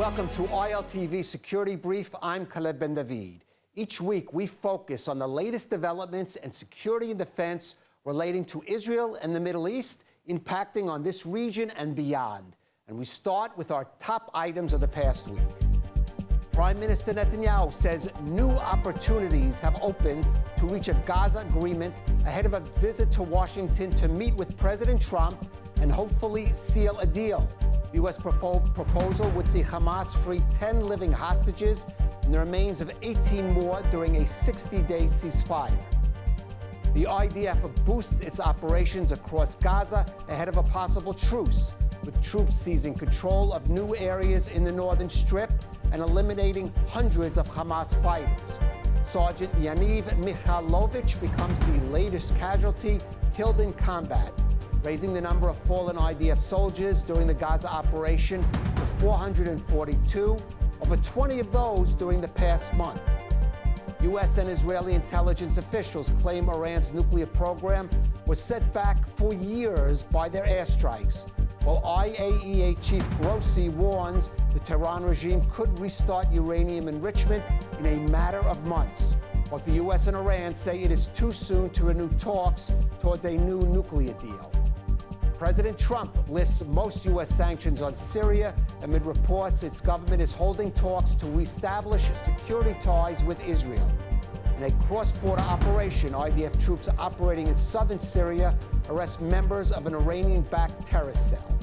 Welcome to ILTV Security Brief. I'm Khaled Ben David. Each week, we focus on the latest developments in security and defense relating to Israel and the Middle East, impacting on this region and beyond. And we start with our top items of the past week. Prime Minister Netanyahu says new opportunities have opened to reach a Gaza agreement ahead of a visit to Washington to meet with President Trump and hopefully seal a deal. The U.S. proposal would see Hamas free 10 living hostages and the remains of 18 more during a 60-day ceasefire. The IDF boosts its operations across Gaza ahead of a possible truce, with troops seizing control of new areas in the northern strip and eliminating hundreds of Hamas fighters. Sergeant Yaniv Mikhailovich becomes the latest casualty killed in combat, raising the number of fallen IDF soldiers during the Gaza operation to 442, over 20 of those during the past month. U.S. and Israeli intelligence officials claim Iran's nuclear program was set back for years by their airstrikes, while IAEA Chief Grossi warns the Tehran regime could restart uranium enrichment in a matter of months. Both the U.S. and Iran say it is too soon to renew talks towards a new nuclear deal. President Trump lifts most U.S. sanctions on Syria amid reports its government is holding talks to reestablish security ties with Israel. In a cross-border operation, IDF troops operating in southern Syria arrest members of an Iranian-backed terrorist cell.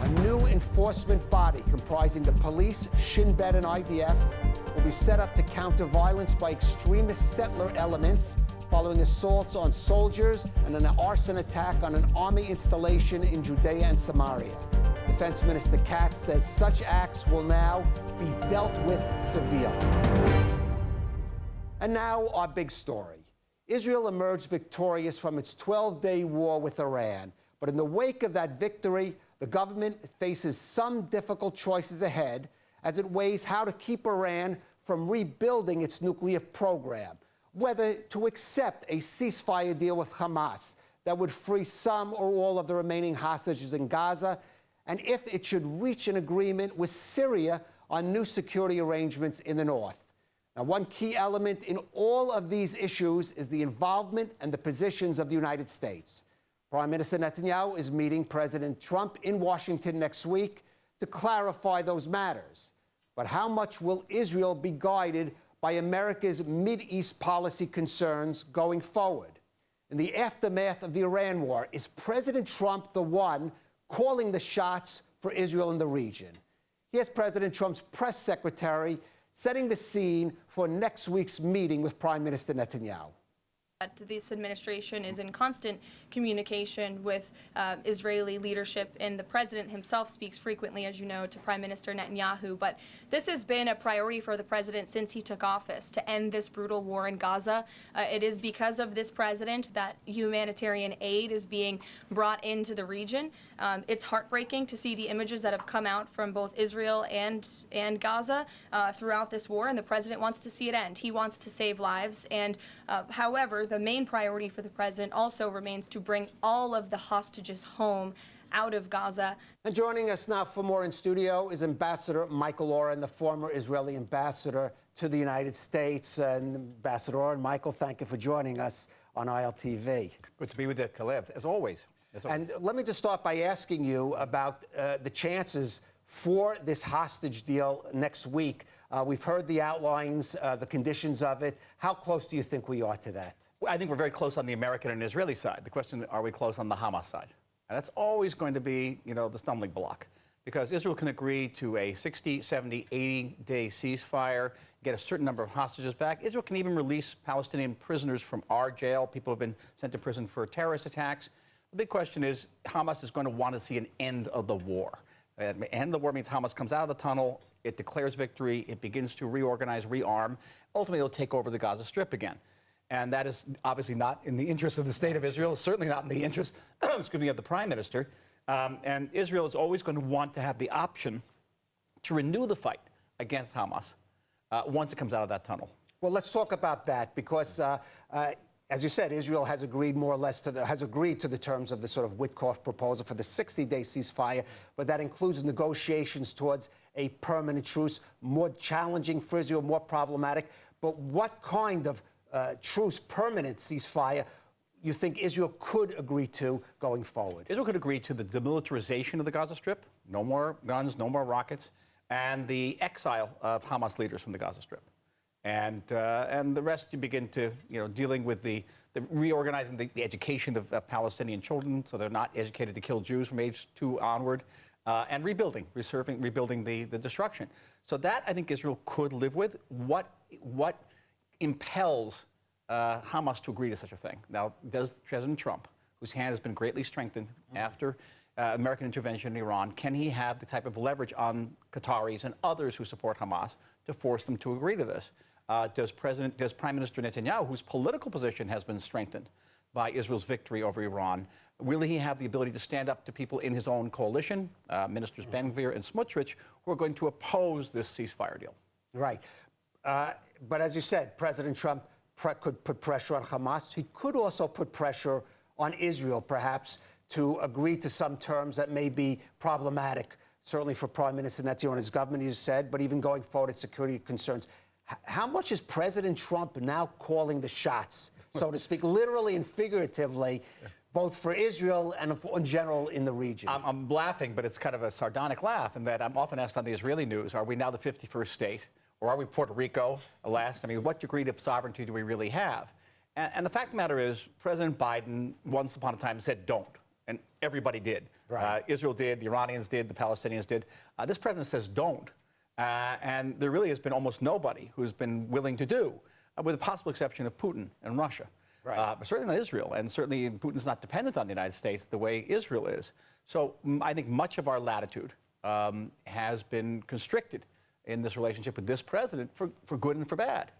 A new enforcement body comprising the police, Shin Bet, and IDF will be set up to counter violence by extremist settler elements following assaults on soldiers and an arson attack on an army installation in Judea and Samaria. Defense Minister Katz says such acts will now be dealt with severely. And now our big story. Israel emerged victorious from its 12-day war with Iran. But in the wake of that victory, the government faces some difficult choices ahead as it weighs how to keep Iran from rebuilding its nuclear program, whether to accept a ceasefire deal with Hamas that would free some or all of the remaining hostages in Gaza, and if it should reach an agreement with Syria on new security arrangements in the north. Now, one key element in all of these issues is the involvement and the positions of the United States. Prime Minister Netanyahu is meeting President Trump in Washington next week to clarify those matters. But how much will Israel be guided by America's Mideast policy concerns going forward? In the aftermath of the Iran war, is President Trump the one calling the shots for Israel in the region? Here's President Trump's press secretary setting the scene for next week's meeting with Prime Minister Netanyahu. This administration is in constant communication with Israeli leadership, and the president himself speaks frequently, as you know, to Prime Minister Netanyahu. But this has been a priority for the president since he took office, to end this brutal war in Gaza. It is because of this president that humanitarian aid is being brought into the region. It's heartbreaking to see the images that have come out from both Israel and Gaza throughout this war, and the president wants to see it end. He wants to save lives, and however, the main priority for the president also remains to bring all of the hostages home out of Gaza. And joining us now for more in studio is Ambassador Michael Oren, the former Israeli ambassador to the United States. And Ambassador Oren, Michael, thank you for joining us on ILTV. Good to be with you, Kalev, as always. And let me just start by asking you about the chances for this hostage deal next week. We've heard the outlines, the conditions of it. How close do you think we are to that? Well, I think we're very close on the American and Israeli side. The question, are we close on the Hamas side? And that's always going to be, the stumbling block. Because Israel can agree to a 60, 70, 80-day ceasefire, get a certain number of hostages back. Israel can even release Palestinian prisoners from our jail. People have been sent to prison for terrorist attacks. The big question is, Hamas is going to want to see an end of the war. End of the war means Hamas comes out of the tunnel, it declares victory, it begins to reorganize, rearm. Ultimately, it'll take over the Gaza Strip again. And that is obviously not in the interest of the state of Israel, certainly not in the interest, of the Prime Minister. And Israel is always going to want to have the option to renew the fight against Hamas once it comes out of that tunnel. Well, let's talk about that, because as you said, Israel has agreed more or less to the terms of the sort of Witkoff proposal for the 60-day ceasefire, but that includes negotiations towards a permanent truce, more challenging for Israel, more problematic. But what kind of truce, permanent ceasefire, you think Israel could agree to going forward? Israel could agree to the demilitarization of the Gaza Strip, no more guns, no more rockets, and the exile of Hamas leaders from the Gaza Strip. And the rest you begin to, dealing with the reorganizing the education of Palestinian children so they're not educated to kill Jews from age 2 onward, and rebuilding the destruction. So that, I think, Israel could live with. What impels Hamas to agree to such a thing? Now, does President Trump, whose hand has been greatly strengthened after American intervention in Iran, can he have the type of leverage on Qataris and others who support Hamas to force them to agree to this? Does Prime Minister Netanyahu, whose political position has been strengthened by Israel's victory over Iran, will he have the ability to stand up to people in his own coalition, Ministers Ben Gvir and Smotrich, who are going to oppose this ceasefire deal? Right. But as you said, President Trump could put pressure on Hamas. He could also put pressure on Israel, perhaps, to agree to some terms that may be problematic, certainly for Prime Minister Netanyahu and his government, you said, but even going forward at security concerns. How much is President Trump now calling the shots, so to speak, literally and figuratively, both for Israel and in general in the region? I'm laughing, but it's kind of a sardonic laugh in that I'm often asked on the Israeli news, are we now the 51st state? Or are we Puerto Rico last? I mean, what degree of sovereignty do we really have? And the fact of the matter is, President Biden once upon a time said don't. And everybody did. Right. Israel did, the Iranians did, the Palestinians did. This president says don't. And there really has been almost nobody who's been willing to do, with the possible exception of Putin and Russia. Right. But certainly not Israel. And certainly Putin's not dependent on the United States the way Israel is. So I think much of our latitude has been constricted in this relationship with this president for good and for bad.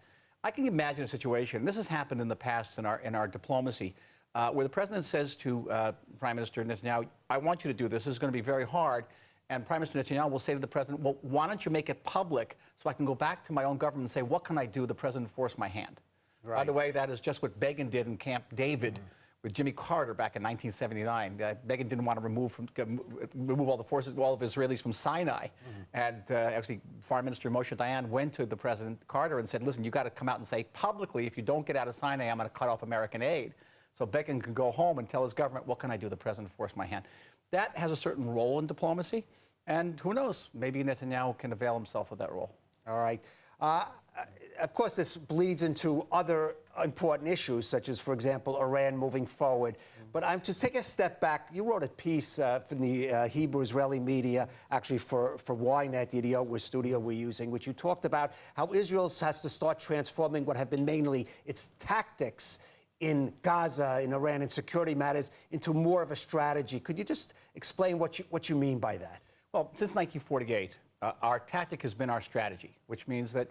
I can imagine a situation, this has happened in the past in our diplomacy, where the president says to Prime Minister Netanyahu, I want you to do this. This is going to be very hard. And Prime Minister Netanyahu will say to the president, well, why don't you make it public so I can go back to my own government and say, what can I do? The president forced my hand. Right. By the way, that is just what Begin did in Camp David with Jimmy Carter back in 1979. Begin didn't want to remove all the forces, all of Israelis from Sinai. And actually, Foreign Minister Moshe Dayan went to the President Carter and said, listen, you got to come out and say publicly, if you don't get out of Sinai, I'm going to cut off American aid. So Begin can go home and tell his government, what can I do? The president forced my hand. That has a certain role in diplomacy. And who knows, maybe Netanyahu can avail himself of that role. All right. Of course, this bleeds into other important issues, such as, for example, Iran moving forward. But I'm to take a step back. You wrote a piece from the Hebrew-Israeli media, actually for Ynet, the studio we're using, which you talked about how Israel has to start transforming what have been mainly its tactics in Gaza, in Iran, and security matters into more of a strategy. Could you just explain what you mean by that? Well, since 1948, our tactic has been our strategy, which means that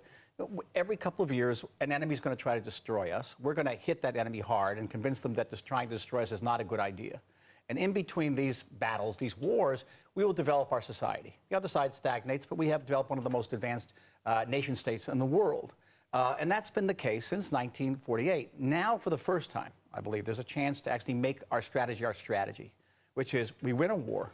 every couple of years, an enemy is going to try to destroy us. We're going to hit that enemy hard and convince them that trying to destroy us is not a good idea. And in between these battles, these wars, we will develop our society. The other side stagnates, but we have developed one of the most advanced nation states in the world. And that's been the case since 1948. Now, for the first time, I believe, there's a chance to actually make our strategy, which is we win a war,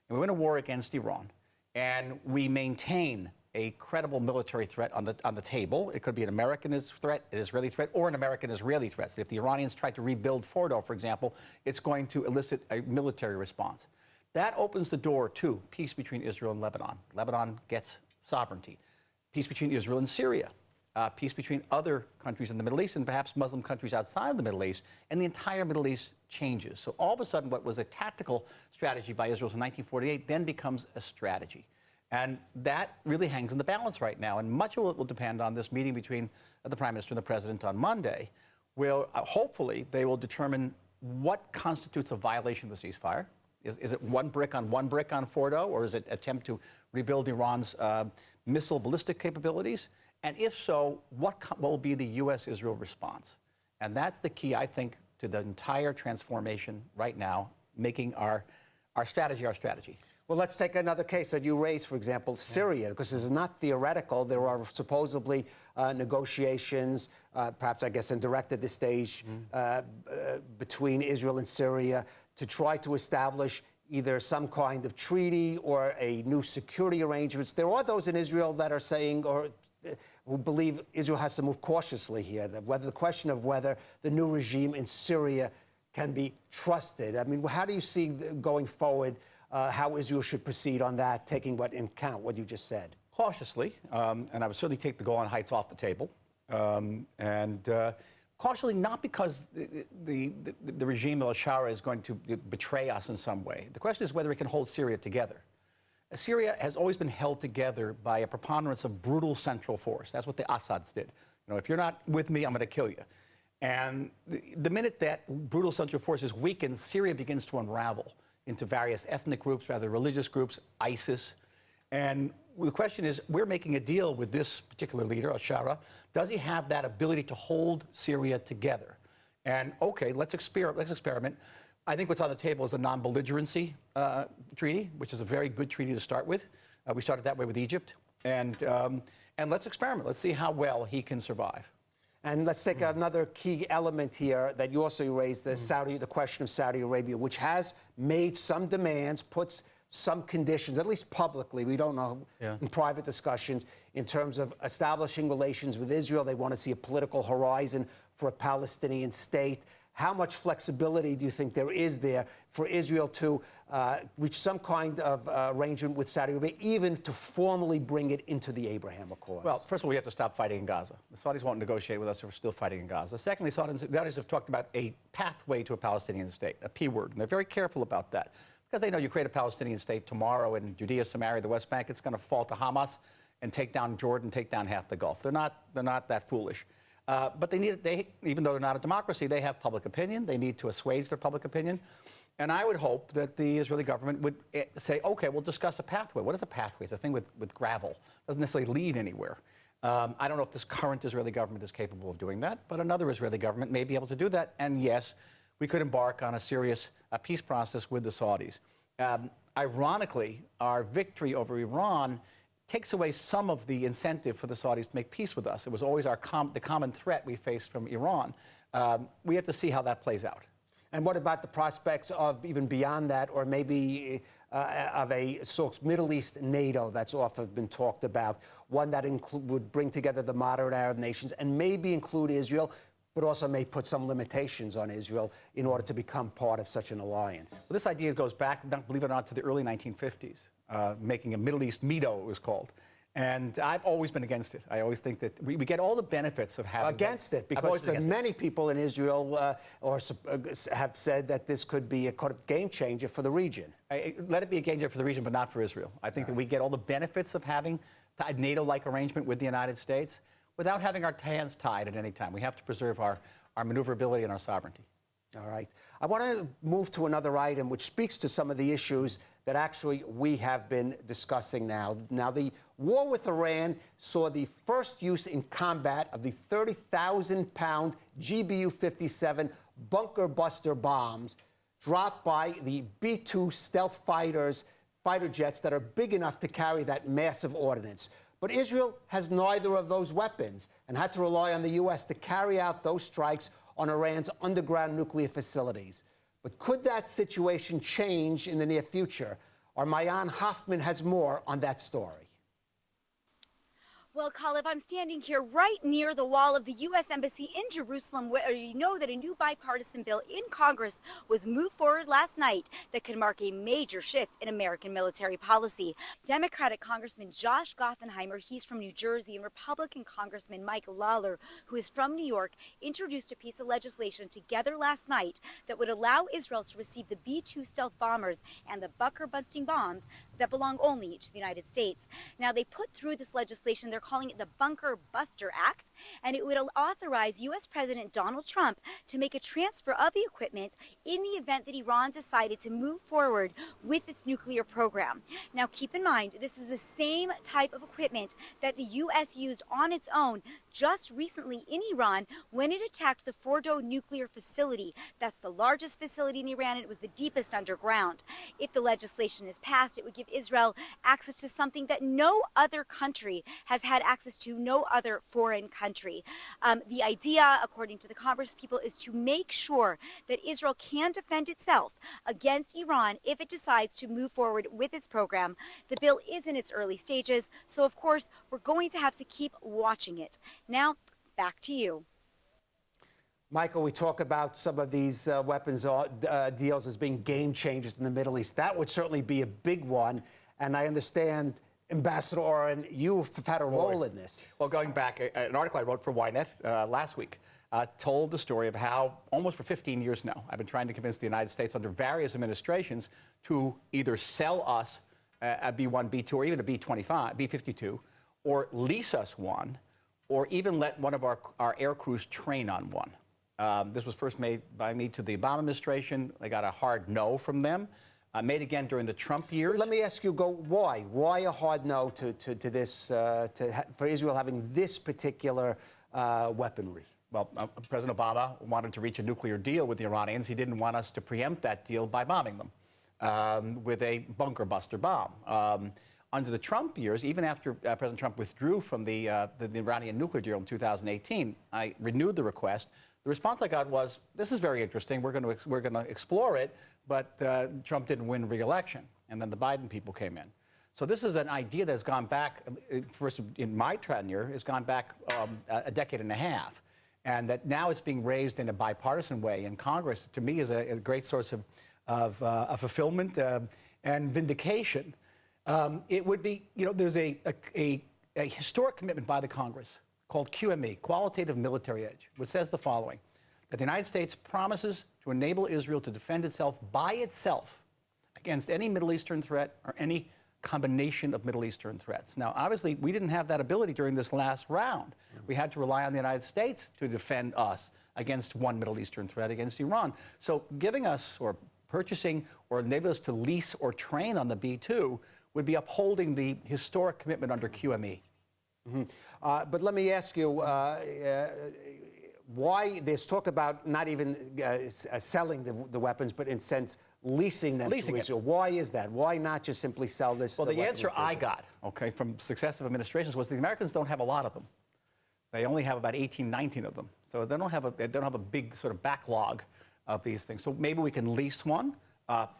and we win a war against Iran, and we maintain a credible military threat on the table. It could be an American threat, an Israeli threat, or an American-Israeli threat. If the Iranians try to rebuild Fordo, for example, it's going to elicit a military response. That opens the door to peace between Israel and Lebanon. Lebanon gets sovereignty. Peace between Israel and Syria. Peace between other countries in the Middle East and perhaps Muslim countries outside of the Middle East, and the entire Middle East changes. So all of a sudden, what was a tactical strategy by Israel in 1948 then becomes a strategy. And that really hangs in the balance right now. And much of it will depend on this meeting between the Prime Minister and the President on Monday, where hopefully they will determine what constitutes a violation of the ceasefire. Is it one brick on Fordo, or is it attempt to rebuild Iran's missile ballistic capabilities? And if so, what will be the U.S.-Israel response? And that's the key, I think, to the entire transformation right now, making our strategy our strategy. Well, let's take another case that you raised, for example, Syria, because this is not theoretical. There are supposedly negotiations, perhaps, I guess, indirect at this stage, between Israel and Syria to try to establish either some kind of treaty or a new security arrangements. There are those in Israel that are saying or who believe Israel has to move cautiously here, that whether the question of whether the new regime in Syria can be trusted. I mean, how do you see going forward how Israel should proceed on that, taking into account what you just said? Cautiously, and I would certainly take the Golan Heights off the table. Cautiously, not because the regime of al-Shara is going to betray us in some way. The question is whether it can hold Syria together. Syria has always been held together by a preponderance of brutal central force. That's what the Assads did. You know, if you're not with me, I'm going to kill you. And the minute that brutal central force is weakened, Syria begins to unravel into various ethnic groups, rather religious groups, ISIS. And the question is, we're making a deal with this particular leader, al-Shara. Does he have that ability to hold Syria together? And okay, let's experiment. I think what's on the table is a non-belligerency treaty, which is a very good treaty to start with. We started that way with Egypt. And let's experiment. Let's see how well he can survive. And let's take another key element here that you also raised, the question of Saudi Arabia, which has made some demands, puts some conditions, at least publicly, we don't know, in private discussions, in terms of establishing relations with Israel. They want to see a political horizon for a Palestinian state. How much flexibility do you think there is there for Israel to reach some kind of arrangement with Saudi Arabia, even to formally bring it into the Abraham Accords? Well, first of all, we have to stop fighting in Gaza. The Saudis won't negotiate with us if we're still fighting in Gaza. Secondly, Saudis have talked about a pathway to a Palestinian state, a P word, and they're very careful about that because they know you create a Palestinian state tomorrow in Judea, Samaria, the West Bank, it's going to fall to Hamas and take down Jordan, take down half the Gulf. They're not that foolish. But even though they're not a democracy, they have public opinion. They need to assuage their public opinion. And I would hope that the Israeli government would say, okay, we'll discuss a pathway. What is a pathway? It's a thing with gravel. It doesn't necessarily lead anywhere. I don't know if this current Israeli government is capable of doing that, but another Israeli government may be able to do that. And yes, we could embark on a serious peace process with the Saudis. Ironically, our victory over Iran takes away some of the incentive for the Saudis to make peace with us. It was always the common threat we faced from Iran. We have to see how that plays out. And what about the prospects of even beyond that, or maybe of a sort of Middle East NATO that's often been talked about, one that would bring together the moderate Arab nations and maybe include Israel, but also may put some limitations on Israel in order to become part of such an alliance? Well, this idea goes back, believe it or not, to the early 1950s. Making a Middle East MIDO, it was called. And I've always been against it. I always think that we get all the benefits of having against it, because many people in Israel have said that this could be a kind of game changer for the region. Let it be a game changer for the region, but not for Israel. I think that we get all the benefits of having a NATO-like arrangement with the United States without having our hands tied at any time. We have to preserve our maneuverability and our sovereignty. All right. I want to move to another item which speaks to some of the issues that actually we have been discussing now. Now, the war with Iran saw the first use in combat of the 30,000-pound GBU-57 bunker buster bombs dropped by the B-2 stealth fighter jets that are big enough to carry that massive ordnance. But Israel has neither of those weapons and had to rely on the U.S. to carry out those strikes on Iran's underground nuclear facilities. But could that situation change in the near future? Our Mayan Hoffman has more on that story. Well, Kalev, I'm standing here right near the wall of the U.S. Embassy in Jerusalem, where you know that a new bipartisan bill in Congress was moved forward last night that could mark a major shift in American military policy. Democratic Congressman Josh Gothenheimer, he's from New Jersey, and Republican Congressman Mike Lawler, who is from New York, introduced a piece of legislation together last night that would allow Israel to receive the B-2 stealth bombers and the bunker-busting bombs that belong only to the United States. Now, they put through this legislation, they're calling it the Bunker Buster Act, and it would authorize U.S. President Donald Trump to make a transfer of the equipment in the event that Iran decided to move forward with its nuclear program. Now, keep in mind, this is the same type of equipment that the U.S. used on its own just recently in Iran when it attacked the Fordo nuclear facility. That's the largest facility in Iran, and it was the deepest underground. If the legislation is passed, it would give Israel access to something that no other country has had access to, no other foreign country. The idea, according to the Congress people, is to make sure that Israel can defend itself against Iran if it decides to move forward with its program. The bill is in its early stages, so of course we're going to have to keep watching it. Now, back to you. Michael, we talk about some of these weapons deals as being game changers in the Middle East. That would certainly be a big one. And I understand, Ambassador Oren, you've had a role in this. Well, going back, an article I wrote for Ynet last week told the story of how, almost for 15 years now, I've been trying to convince the United States under various administrations to either sell us a B-1, B-2, or even a B-25, B-52, or lease us one, or even let one of our air crews train on one. This was first made by me to the Obama administration. I got a hard no from them. Made again during the Trump years. Let me ask you, why? Why a hard no to this, for Israel having this particular weaponry? Well, President Obama wanted to reach a nuclear deal with the Iranians. He didn't want us to preempt that deal by bombing them with a bunker buster bomb. Under the Trump years, even after President Trump withdrew from the Iranian nuclear deal in 2018, I renewed the request. The response I got was, this is very interesting. We're going to explore it, but Trump didn't win re-election. And then the Biden people came in. So this is an idea that's gone back, first in my tenure, has gone back a decade and a half. And that now it's being raised in a bipartisan way in Congress, to me, is a great source of fulfillment and vindication. It would be, there's a historic commitment by the Congress called QME, Qualitative Military Edge, which says the following, that the United States promises to enable Israel to defend itself by itself against any Middle Eastern threat or any combination of Middle Eastern threats. Now, obviously, we didn't have that ability during this last round. We had to rely on the United States to defend us against one Middle Eastern threat, against Iran. So giving us or purchasing or enabling us to lease or train on the B-2 would be upholding the historic commitment under QME. Mm-hmm. But let me ask you, why there's talk about not even selling the weapons, but in sense leasing them to Israel. Why is that? Why not just simply sell this? Well, the answer I got, from successive administrations was the Americans don't have a lot of them. They only have about 18, 19 of them. So they don't have a big sort of backlog of these things. So maybe we can lease one,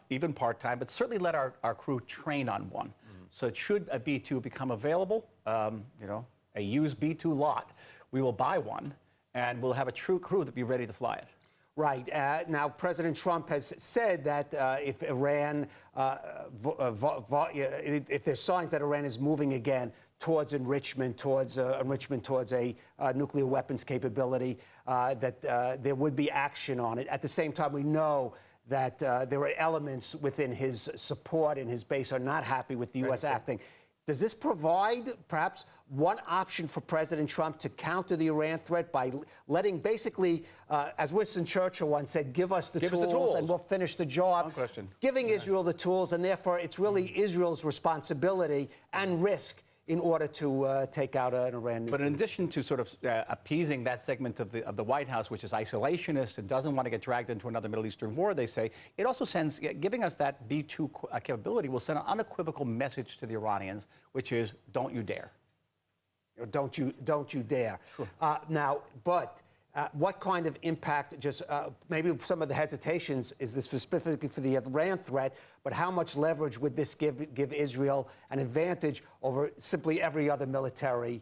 even part-time, but certainly let our crew train on one. Mm-hmm. So should a B-2 become available, a used B-2 lot, we will buy one, and we'll have a true crew that be ready to fly it. Right. Now, President Trump has said that if Iran, if there's signs that Iran is moving again towards enrichment, towards a nuclear weapons capability, that there would be action on it. At the same time, we know that there are elements within his support and his base are not happy with the U.S. acting. Does this provide perhaps one option for President Trump to counter the Iran threat by letting basically, as Winston Churchill once said, give us the tools and we'll finish the job? No question. Giving Israel the tools, and therefore it's really Israel's responsibility and risk in order to take out an Iran. But in addition to sort of appeasing that segment of the White House, which is isolationist and doesn't want to get dragged into another Middle Eastern war, they say, it also sends, giving us that B-2 capability will send an unequivocal message to the Iranians, which is, don't you dare. Don't you dare. Sure. What kind of impact, maybe some of the hesitations, is this specifically for the Iran threat, but how much leverage would this give Israel an advantage over simply every other military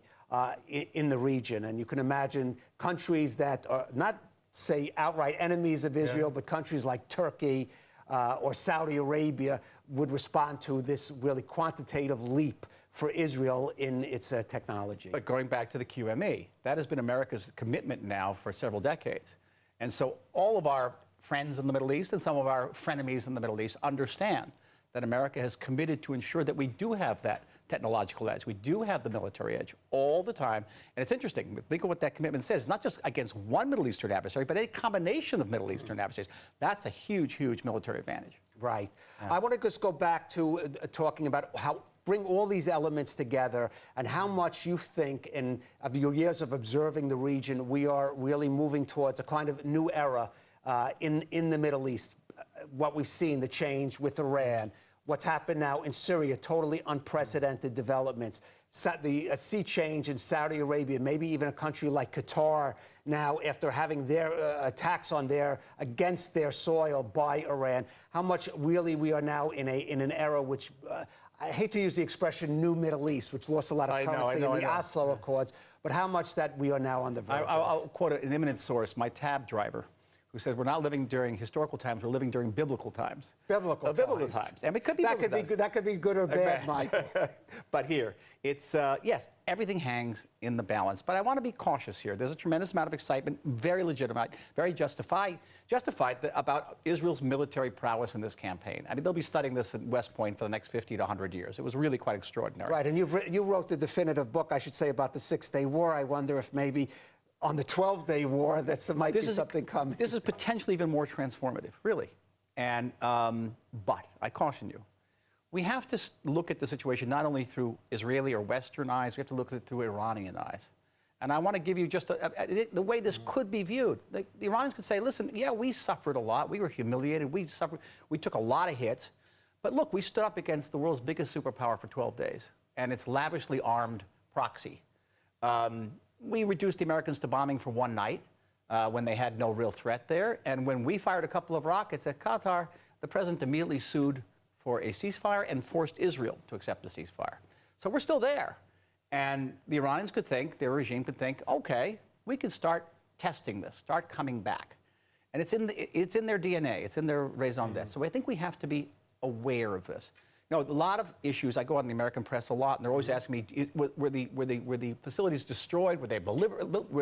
in the region? And you can imagine countries that are not, say, outright enemies of Israel, but countries like Turkey or Saudi Arabia would respond to this really quantitative leap for Israel in its technology. But going back to the QME, that has been America's commitment now for several decades. And so all of our friends in the Middle East and some of our frenemies in the Middle East understand that America has committed to ensure that we do have that technological edge. We do have the military edge all the time. And it's interesting. Think of what that commitment says. It's not just against one Middle Eastern adversary, but a combination of Middle Eastern adversaries. That's a huge, huge military advantage. Right. I want to just go back to talking about how bring all these elements together and how much you think of your years of observing the region, we are really moving towards a kind of new era in the Middle East. What we've seen, the change with Iran, what's happened now in Syria, totally unprecedented developments. The sea change in Saudi Arabia, maybe even a country like Qatar now, after having their attacks on against their soil by Iran, how much really we are now in an era which, I hate to use the expression new Middle East, which lost a lot of currency in the Oslo Accords, but how much that we are now on the verge of. I'll quote an eminent source, my cab driver, who said, we're not living during historical times, we're living during biblical times. Biblical times. And it could be that could be good or bad, Mike. But here, it's, yes, everything hangs in the balance. But I want to be cautious here. There's a tremendous amount of excitement, very legitimate, very justified about Israel's military prowess in this campaign. I mean, they'll be studying this at West Point for the next 50 to 100 years. It was really quite extraordinary. Right, and you wrote the definitive book, I should say, about the Six-Day War. I wonder if maybe on the 12-Day War, that might be something coming. This is potentially even more transformative, really. And, but I caution you, we have to look at the situation not only through Israeli or Western eyes, we have to look at it through Iranian eyes. And I want to give you just the way this could be viewed. The Iranians could say, listen, yeah, we suffered a lot. We were humiliated. We took a lot of hits. But look, we stood up against the world's biggest superpower for 12 days and its lavishly armed proxy. We reduced the Americans to bombing for one night when they had no real threat there. And when we fired a couple of rockets at Qatar, the president immediately sued for a ceasefire and forced Israel to accept the ceasefire. So we're still there. And the Iranians could think, their regime could think, okay, we could start testing this, start coming back. And it's in their DNA, it's in their raison d'etre. So I think we have to be aware of this. You know, a lot of issues, I go out in the American press a lot, and they're always asking me, were the facilities destroyed? Were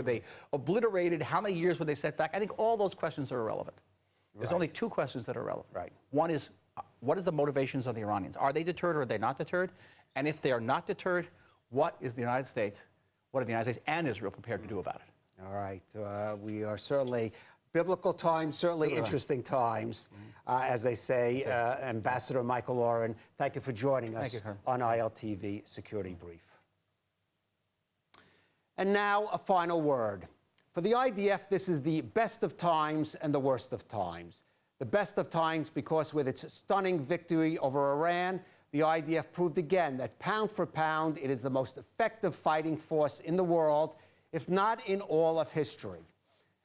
they obliterated? How many years were they set back? I think all those questions are irrelevant. There's only two questions that are relevant. Right. One is, what is the motivations of the Iranians? Are they deterred or are they not deterred? And if they are not deterred, what are the United States and Israel prepared to do about it? All right. We are certainly biblical times, certainly interesting times, as they say. Ambassador Michael Oren, thank you for joining us on ILTV Security Brief. And now a final word. For the IDF, this is the best of times and the worst of times. The best of times because with its stunning victory over Iran, the IDF proved again that pound for pound, it is the most effective fighting force in the world, if not in all of history.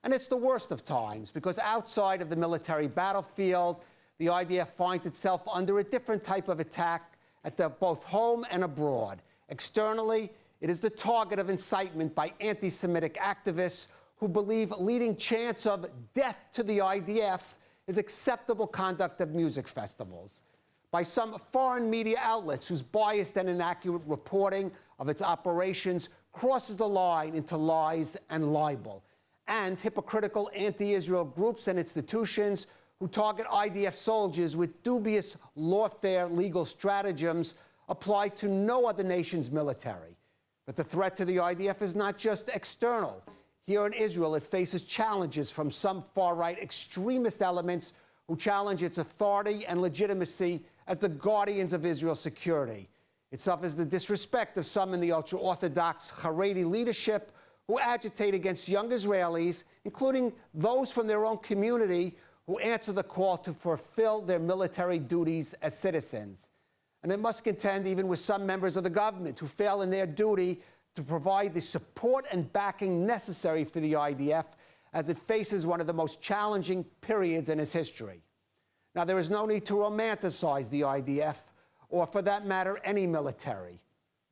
And it's the worst of times because outside of the military battlefield, the IDF finds itself under a different type of attack at both home and abroad. Externally, it is the target of incitement by anti-Semitic activists who believe leading chants of death to the IDF is acceptable conduct at music festivals. By some foreign media outlets whose biased and inaccurate reporting of its operations crosses the line into lies and libel. And hypocritical anti-Israel groups and institutions who target IDF soldiers with dubious lawfare legal stratagems apply to no other nation's military. But the threat to the IDF is not just external. Here in Israel, it faces challenges from some far-right extremist elements who challenge its authority and legitimacy as the guardians of Israel's security. It suffers the disrespect of some in the ultra-Orthodox Haredi leadership who agitate against young Israelis, including those from their own community who answer the call to fulfill their military duties as citizens. And it must contend even with some members of the government who fail in their duty to provide the support and backing necessary for the IDF as it faces one of the most challenging periods in its history. Now, there is no need to romanticize the IDF, or for that matter, any military.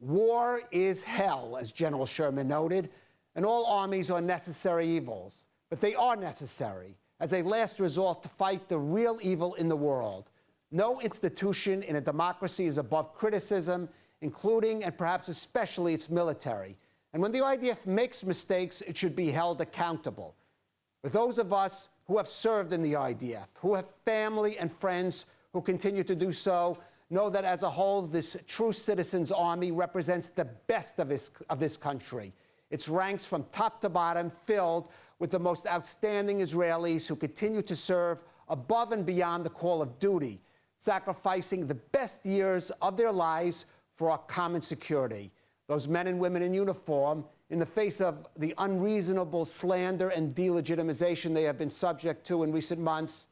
War is hell, as General Sherman noted, and all armies are necessary evils. But they are necessary as a last resort to fight the real evil in the world. No institution in a democracy is above criticism, including and perhaps especially its military. And when the IDF makes mistakes, it should be held accountable. But those of us who have served in the IDF, who have family and friends who continue to do so, know that as a whole, this true citizens' army represents the best of this country. Its ranks from top to bottom filled with the most outstanding Israelis who continue to serve above and beyond the call of duty, sacrificing the best years of their lives for our common security. Those men and women in uniform, in the face of the unreasonable slander and delegitimization they have been subject to in recent months,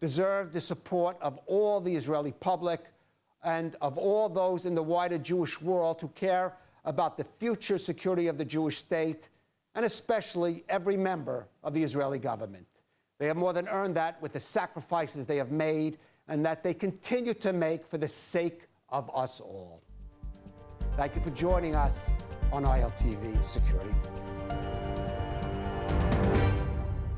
deserve the support of all the Israeli public and of all those in the wider Jewish world who care about the future security of the Jewish state, and especially every member of the Israeli government. They have more than earned that with the sacrifices they have made and that they continue to make for the sake of us all. Thank you for joining us on ILTV Security Brief.